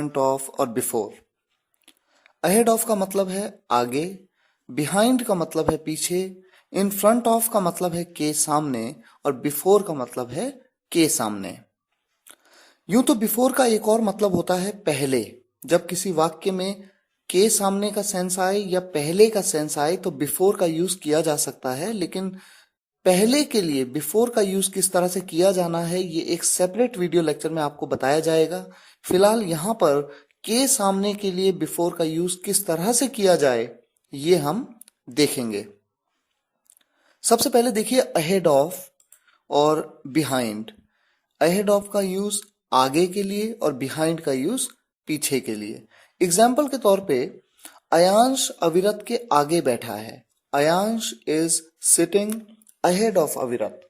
Front of और before. Ahead of का मतलब है आगे, बिहाइंड का मतलब है पीछे, इन फ्रंट ऑफ का मतलब है के सामने और बिफोर का मतलब है के सामने। यूं तो बिफोर का एक और मतलब होता है पहले। जब किसी वाक्य में के सामने का सेंस आए या पहले का सेंस आए तो बिफोर का यूज किया जा सकता है, लेकिन पहले के लिए बिफोर का यूज किस तरह से किया जाना है ये एक सेपरेट वीडियो लेक्चर में आपको बताया जाएगा। फिलहाल यहाँ पर के सामने के लिए बिफोर का यूज किस तरह से किया जाए ये हम देखेंगे। सबसे पहले देखिए अहेड ऑफ और बिहाइंड। अहेड ऑफ का यूज आगे के लिए और बिहाइंड का यूज पीछे के लिए। एग्जाम्पल के तौर पे अयांश अविरत के आगे बैठा है। Ayansh is sitting ahead of अविरत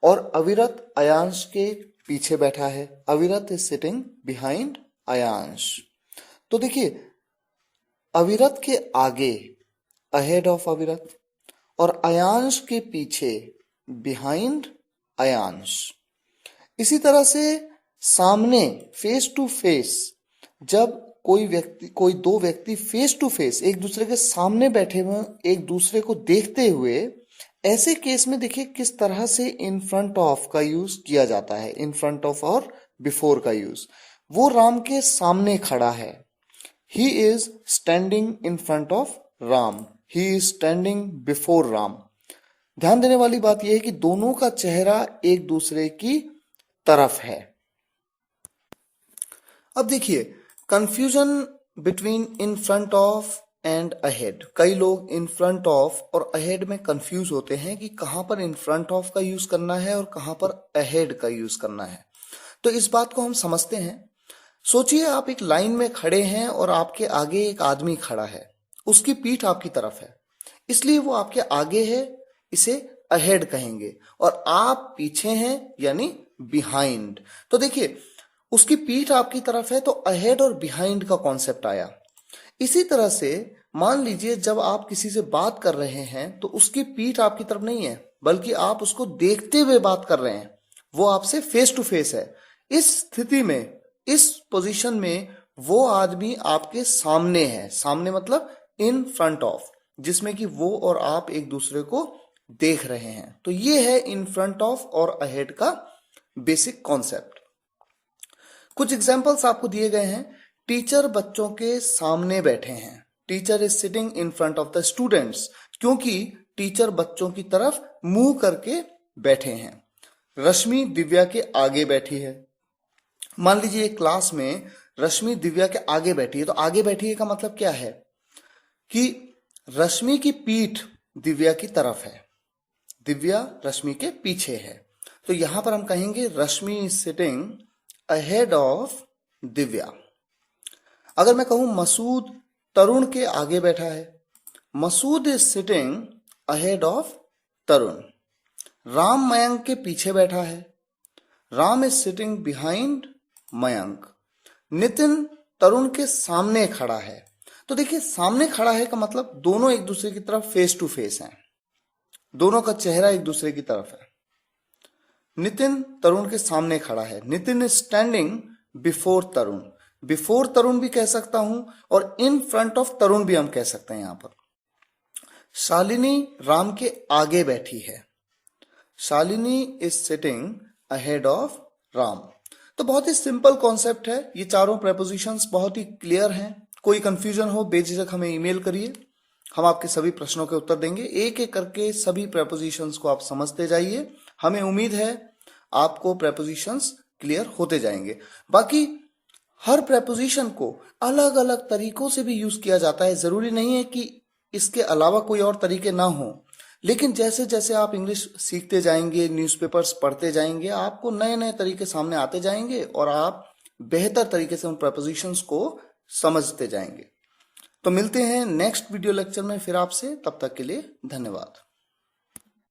और अविरत अयांश के पीछे बैठा है। अविरत इज सिटिंग बिहाइंड अयांश। तो देखिए अविरत के आगे अहेड ऑफ अविरत और अयांश के पीछे बिहाइंड अयांश। इसी तरह से सामने फेस टू फेस, जब कोई दो व्यक्ति फेस टू फेस एक दूसरे के सामने बैठे हुए एक दूसरे को देखते हुए, ऐसे केस में देखिए किस तरह से इन फ्रंट ऑफ का यूज किया जाता है। इन फ्रंट ऑफ और बिफोर का यूज। वो राम के सामने खड़ा है। He is standing in front of Ram. He is standing before Ram. ध्यान देने वाली बात यह है कि दोनों का चेहरा एक दूसरे की तरफ है। अब देखिए confusion between in front of and ahead. कई लोग इन फ्रंट ऑफ और अहेड में कंफ्यूज होते हैं कि कहां पर इन फ्रंट ऑफ का यूज करना है और कहां पर अहेड का यूज करना है। तो इस बात को हम समझते हैं। सोचिए आप एक लाइन में खड़े हैं और आपके आगे एक आदमी खड़ा है। उसकी पीठ आपकी तरफ है, इसलिए वो आपके आगे है, इसे अहेड कहेंगे। और आप पीछे हैं यानी बिहाइंड। तो देखिए उसकी पीठ आपकी तरफ है तो अहेड और बिहाइंड का कॉन्सेप्ट आया। इसी तरह से मान लीजिए जब आप किसी से बात कर रहे हैं तो उसकी पीठ आपकी तरफ नहीं है, बल्कि आप उसको देखते हुए बात कर रहे हैं। वो आपसे फेस टू फेस है। इस स्थिति में, इस पोजीशन में वो आदमी आपके सामने है। सामने मतलब इन फ्रंट ऑफ, जिसमें कि वो और आप एक दूसरे को देख रहे हैं। तो ये है इन फ्रंट ऑफ और अहेड का बेसिक कॉन्सेप्ट। कुछ एग्जाम्पल्स आपको दिए गए हैं। टीचर बच्चों के सामने बैठे हैं। Teacher is sitting in front of the students, क्योंकि टीचर बच्चों की तरफ मुंह करके बैठे हैं। रश्मि दिव्या के आगे बैठी है। मान लीजिए एक क्लास में रश्मि दिव्या के आगे बैठी है, तो आगे बैठी है का मतलब क्या है कि रश्मि की पीठ दिव्या की तरफ है, दिव्या रश्मि के पीछे है। तो यहां पर हम कहेंगे Rashmi is sitting ahead of Divya. अगर मैं कहूं मसूद तरुण के आगे बैठा है, Masood is sitting ahead of Tarun. Ram Mayank के पीछे बैठा है, Ram is sitting behind Mayank. Nitin Tarun के सामने खड़ा है। तो देखिए सामने खड़ा है का मतलब दोनों एक दूसरे की तरफ फेस टू फेस हैं, दोनों का चेहरा एक दूसरे की तरफ है। नितिन तरुण के सामने खड़ा है। Nitin is standing before Tarun. Before Tarun भी कह सकता हूं और इन फ्रंट ऑफ तरुण भी हम कह सकते हैं। यहां पर शालिनी राम के आगे बैठी है। Shalini is sitting ahead of Ram. तो बहुत ही सिंपल कॉन्सेप्ट है। ये चारों प्रेपोजिशंस बहुत ही क्लियर हैं। कोई कंफ्यूजन हो बेझिझक हमें ईमेल करिए, हम आपके सभी प्रश्नों के उत्तर देंगे। एक एक करके सभी प्रेपोजिशंस को आप समझते जाइए। हमें उम्मीद है आपको प्रेपोजिशंस क्लियर होते जाएंगे। बाकी हर प्रेपोजिशन को अलग अलग तरीकों से भी यूज किया जाता है। जरूरी नहीं है कि इसके अलावा कोई और तरीके ना हो, लेकिन जैसे जैसे आप इंग्लिश सीखते जाएंगे, न्यूज़पेपर्स पढ़ते जाएंगे, आपको नए नए तरीके सामने आते जाएंगे और आप बेहतर तरीके से उन प्रेपोजिशंस को समझते जाएंगे। तो मिलते हैं नेक्स्ट वीडियो लेक्चर में फिर आपसे। तब तक के लिए धन्यवाद।